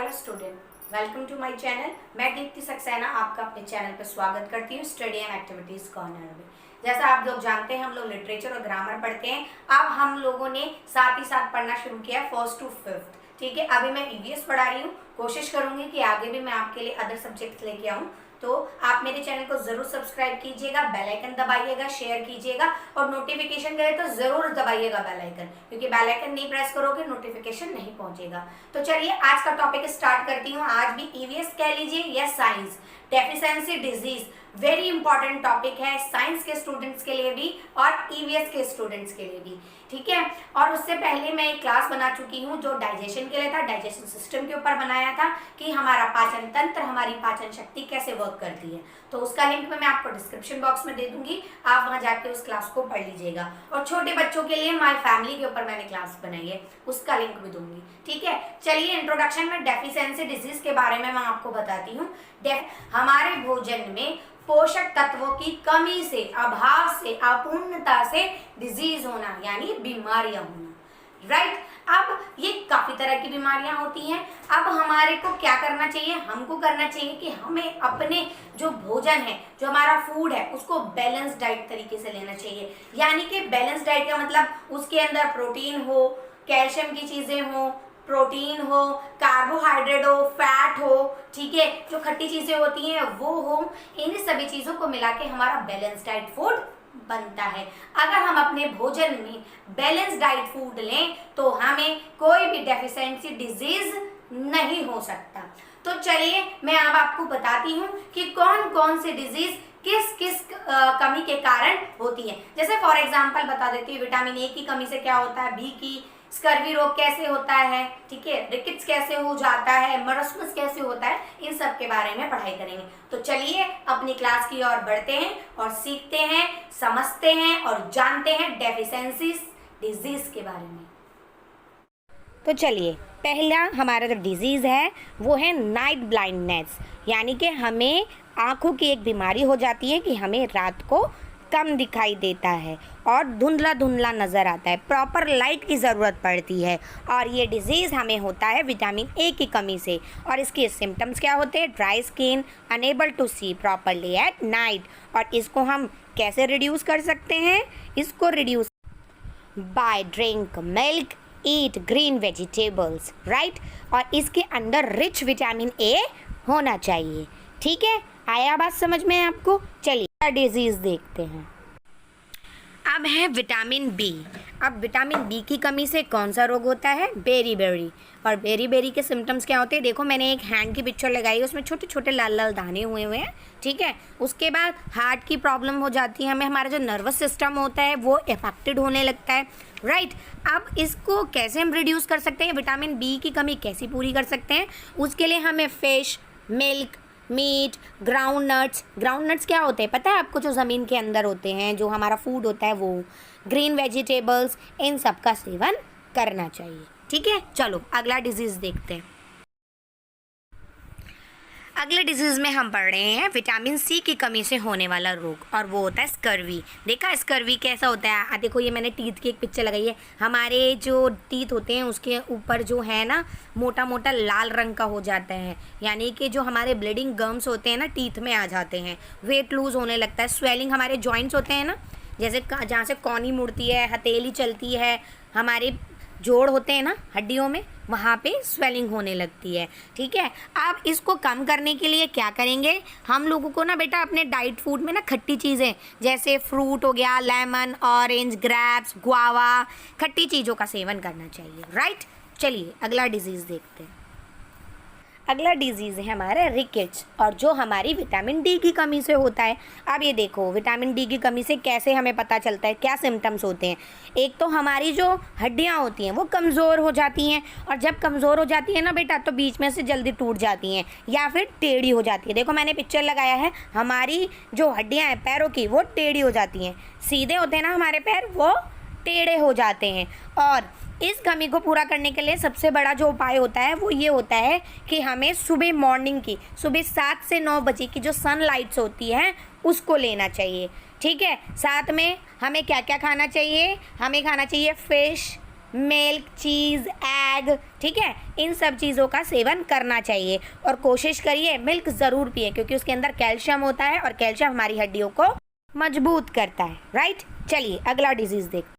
Hello student, welcome to my channel. मैं दीप्ति सक्सेना आपका अपने चैनल पर स्वागत करती हूँ स्टडी एंड एक्टिविटीज़ कॉर्नर में। जैसा आप लोग जानते हैं, हम लोग लिटरेचर और ग्रामर पढ़ते हैं। अब हम लोगों ने साथ ही साथ पढ़ना शुरू किया है फर्स्ट टू फिफ्थ। ठीक है, अभी मैं ईवीएस पढ़ा रही हूँ। कोशिश करूंगी कि आगे भी मैं आपके लिए अदर सब्जेक्ट्स लेके आऊँ। तो आप मेरे चैनल को जरूर सब्सक्राइब कीजिएगा, बेल आइकन दबाइएगा, शेयर कीजिएगा और नोटिफिकेशन करे तो जरूर दबाइएगा बेल आइकन, क्योंकि बेल आइकन नहीं प्रेस करोगे नोटिफिकेशन नहीं पहुंचेगा। तो चलिए आज का टॉपिक स्टार्ट करती हूँ। आज भी ईवीएस कह लीजिए या science, deficiency disease very important topic है साइंस के स्टूडेंट्स के लिए भी और ईवीएस के स्टूडेंट्स के लिए भी। ठीक है, और उससे पहले मैं एक क्लास बना चुकी हूँ जो डाइजेशन के लिए था, डाइजेशन सिस्टम के ऊपर बनाया था कि हमारा पाचन तंत्र, हमारी पाचन शक्ति कैसे वर्क करती है। तो उसका लिंक मैं आपको डिस्क्रिप्शन बॉक्स में दे दूंगी, आप वहां जाके उस क्लास को पढ़ लीजिएगा। और छोटे बच्चों के लिए माय फैमिली के ऊपर मैंने क्लास बनाई है, उसका लिंक भी दूंगी। ठीक है, चलिए इंट्रोडक्शन में डेफिशिएंसी डिजीज के बारे में मैं आपको बताती हूँ। हमारे भोजन में पोषक तत्वों की कमी से, अभाव से, अपूर्णता से डिजीज होना यानी बीमारियां होना। राइट, अब ये काफी तरह की बीमारियां होती हैं। अब हमारे को क्या करना चाहिए? हमको करना चाहिए कि हमें अपने जो भोजन है, जो हमारा फूड है, उसको बैलेंस डाइट तरीके से लेना चाहिए। यानी कि बैलेंस डाइट का मतलब उसके अंदर प्रोटीन हो, कैल्शियम की चीजें हो, प्रोटीन हो, कार्बोहाइड्रेट हो, फैट हो, ठीक है, जो खट्टी चीजें होती हैं वो हो, इन सभी चीजों को मिला के हमारा बैलेंस डाइट फूड बनता है। अगर हम अपने भोजन में बैलेंस डाइट फूड लें तो हमें कोई भी डेफिशिएंसी डिजीज नहीं हो सकता। तो चलिए मैं अब आपको बताती हूँ कि कौन कौन से डिजीज किस किस कमी के कारण होती है। जैसे फॉर एग्जांपल बता देती हूँ, विटामिन ए की कमी से क्या होता है, बी की, स्कर्वी रोग कैसे होता है, ठीक है, रिकेट्स कैसे हो जाता है, मरस्मस कैसे होता है, इन सब के बारे में पढ़ाई करेंगे। तो चलिए अपनी क्लास की ओर बढ़ते हैं और सीखते हैं, समझते हैं और जानते हैं डेफिशिएंसी डिजीज के बारे में। तो चलिए, पहला हमारा जो डिजीज है वो है नाइट ब्लाइंडनेस, यानी कि हमें आंखों की एक बीमारी हो जाती है कि हमें रात को कम दिखाई देता है और धुंधला धुंधला नज़र आता है, प्रॉपर लाइट की ज़रूरत पड़ती है। और ये डिजीज़ हमें होता है विटामिन ए की कमी से। और इसके सिम्टम्स क्या होते हैं? Dry skin, unable to see properly at night. और इसको हम कैसे रिड्यूस कर सकते हैं? इसको reduce by drink milk, eat green vegetables, right. और इसके अंदर रिच विटामिन ए होना चाहिए। ठीक है, आया बात समझ में आपको? चलिए डिजीज देखते हैं। अब है विटामिन बी। अब विटामिन बी की कमी से कौन सा रोग होता है? बेरी। और बेरी के सिम्टम्स क्या होते हैं? देखो मैंने एक हैंड की पिक्चर लगाई है, उसमें छोटे छोटे लाल लाल दाने हुए हुए हैं। ठीक है, उसके बाद हार्ट की प्रॉब्लम हो जाती है हमें, हमारा जो नर्वस सिस्टम होता है वो इफेक्टेड होने लगता है। राइट, अब इसको कैसे हम रिड्यूस कर सकते हैं? विटामिन बी की कमी कैसे पूरी कर सकते हैं? उसके लिए हमें fish, milk, meat, ground nuts क्या होते हैं पता है आपको? जो ज़मीन के अंदर होते हैं, जो हमारा फूड होता है वो, ग्रीन वेजिटेबल्स, इन सब का सेवन करना चाहिए। ठीक है, चलो अगला डिजीज़ देखते हैं। अगले डिजीज़ में हम पढ़ रहे हैं विटामिन सी की कमी से होने वाला रोग, और वो होता है स्कर्वी। देखा स्कर्वी कैसा होता है? देखो ये मैंने टीथ की एक पिक्चर लगाई है। हमारे जो टीथ होते हैं उसके ऊपर जो है ना मोटा मोटा लाल रंग का हो जाता है, यानी कि जो हमारे ब्लीडिंग गम्स होते हैं ना टीथ में आ जाते हैं, वेट लूज़ होने लगता है, स्वेलिंग, हमारे जॉइंट्स होते हैं ना, जैसे जहाँ से कौनी मुड़ती है, हथेली चलती है, हमारे जोड़ होते हैं ना हड्डियों में, वहाँ पे स्वेलिंग होने लगती है। ठीक है, अब इसको कम करने के लिए क्या करेंगे? हम लोगों को ना बेटा अपने डाइट फूड में ना खट्टी चीज़ें जैसे फ्रूट हो गया, लेमन, ऑरेंज, ग्रेप्स, गुआवा, खट्टी चीज़ों का सेवन करना चाहिए। राइट, चलिए अगला डिजीज़ देखते हैं। अगला डिजीज़ है हमारा रिकेट्स, और जो हमारी विटामिन डी की कमी से होता है। अब ये देखो विटामिन डी की कमी से कैसे हमें पता चलता है, क्या सिम्टम्स होते हैं? एक तो हमारी जो हड्डियाँ होती हैं वो कमज़ोर हो जाती हैं, और जब कमज़ोर हो जाती है ना बेटा तो बीच में से जल्दी टूट जाती हैं या फिर टेढ़ी हो जाती है। देखो मैंने पिक्चर लगाया है, हमारी जो हड्डियाँ हैं पैरों की वो टेढ़ी हो जाती हैं, सीधे होते हैं ना हमारे पैर, वो टेढ़े हो जाते हैं। और इस कमी को पूरा करने के लिए सबसे बड़ा जो उपाय होता है वो ये होता है कि हमें सुबह मॉर्निंग की, सुबह 7 से 9 बजे की जो सनलाइट्स होती हैं उसको लेना चाहिए। ठीक है, साथ में हमें क्या क्या खाना चाहिए? हमें खाना चाहिए फिश, मिल्क, चीज़, एग, ठीक है, इन सब चीज़ों का सेवन करना चाहिए। और कोशिश करिए मिल्क ज़रूर पिए, क्योंकि उसके अंदर कैल्शियम होता है और कैल्शियम हमारी हड्डियों को मजबूत करता है। राइट, चलिए अगला डिजीज़ देखते हैं।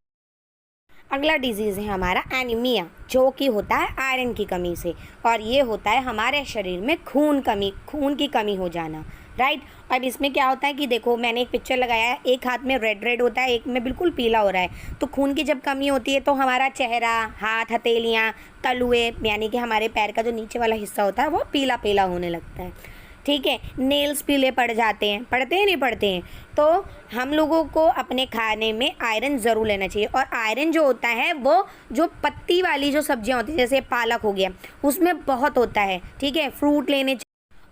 अगला डिजीज़ है हमारा एनीमिया, जो कि होता है आयरन की कमी से, और ये होता है हमारे शरीर में खून की कमी हो जाना। राइट, अब इसमें क्या होता है कि देखो, मैंने एक पिक्चर लगाया है, एक हाथ में रेड रेड होता है, एक में बिल्कुल पीला हो रहा है। तो खून की जब कमी होती है तो हमारा चेहरा, हाथ, हथेलियाँ, तलुए, यानी कि हमारे पैर का जो नीचे वाला हिस्सा होता है वो पीला पीला होने लगता है। ठीक है, नेल्स पीले पड़ जाते हैं, पड़ते हैं नहीं पड़ते हैं। तो हम लोगों को अपने खाने में आयरन ज़रूर लेना चाहिए, और आयरन जो होता है वो जो पत्ती वाली जो सब्जियां होती हैं, जैसे पालक हो गया, उसमें बहुत होता है। ठीक है, फ्रूट लेने चाहिए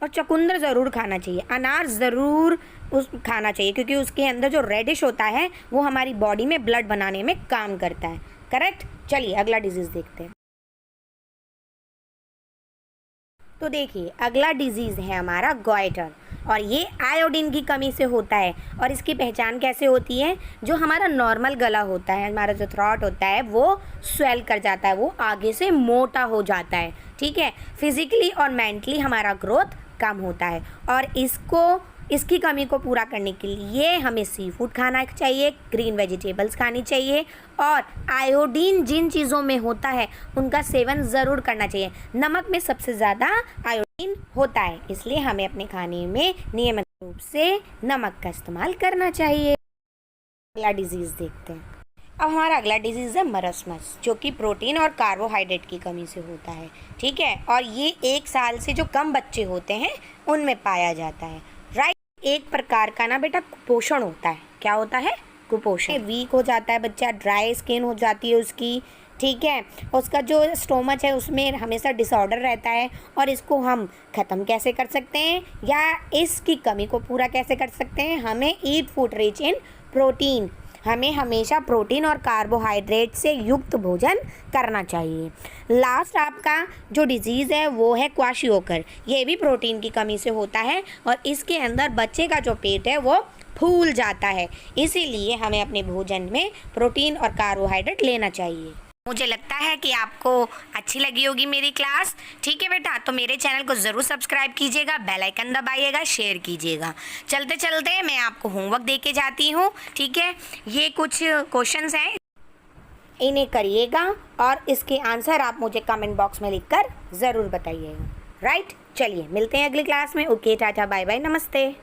और चुकंदर ज़रूर खाना चाहिए, अनार ज़रूर खाना चाहिए, क्योंकि उसके अंदर जो रेडिश होता है वो हमारी बॉडी में ब्लड बनाने में काम करता है। करेक्ट, चलिए अगला डिजीज़ देखते हैं। तो देखिए, अगला डिजीज़ है हमारा गॉइटर, और ये आयोडीन की कमी से होता है। और इसकी पहचान कैसे होती है? जो हमारा नॉर्मल गला होता है, हमारा जो थ्रोट होता है, वो स्वेल कर जाता है, वो आगे से मोटा हो जाता है। ठीक है, फिजिकली और मेंटली हमारा ग्रोथ कम होता है, और इसकी कमी को पूरा करने के लिए हमें सी फूड खाना चाहिए, ग्रीन वेजिटेबल्स खानी चाहिए, और आयोडीन जिन चीज़ों में होता है उनका सेवन ज़रूर करना चाहिए। नमक में सबसे ज़्यादा आयोडीन होता है, इसलिए हमें अपने खाने में नियमित रूप से नमक का इस्तेमाल करना चाहिए। अगला डिजीज़ देखते हैं। अब हमारा अगला डिजीज़ है मरस्मस, जो कि प्रोटीन और कार्बोहाइड्रेट की कमी से होता है। ठीक है, और ये 1 साल से जो कम बच्चे होते हैं उनमें पाया जाता है। राइट, एक प्रकार का ना बेटा कुपोषण होता है। क्या होता है? कुपोषण। वीक हो जाता है बच्चा, ड्राई स्किन हो जाती है उसकी। ठीक है, उसका जो स्टोमच है उसमें हमेशा डिसऑर्डर रहता है, और इसको हम ख़त्म कैसे कर सकते हैं, या इसकी कमी को पूरा कैसे कर सकते हैं? हमें eat food rich in protein, हमें हमेशा प्रोटीन और कार्बोहाइड्रेट से युक्त भोजन करना चाहिए। लास्ट आपका जो डिजीज़ है वो है क्वाशियोकर, ये भी प्रोटीन की कमी से होता है, और इसके अंदर बच्चे का जो पेट है वो फूल जाता है। इसीलिए हमें अपने भोजन में प्रोटीन और कार्बोहाइड्रेट लेना चाहिए। मुझे लगता है कि आपको अच्छी लगी होगी मेरी क्लास। ठीक है बेटा, तो मेरे चैनल को ज़रूर सब्सक्राइब कीजिएगा, बेल आइकन दबाइएगा, शेयर कीजिएगा। चलते चलते मैं आपको होमवर्क दे के जाती हूँ। ठीक है, ये कुछ क्वेश्चंस हैं, इन्हें करिएगा, और इसके आंसर आप मुझे कमेंट बॉक्स में लिखकर ज़रूर बताइएगा। राइट, चलिए मिलते हैं अगली क्लास में। ओके, टाटा, बाय बाय, नमस्ते।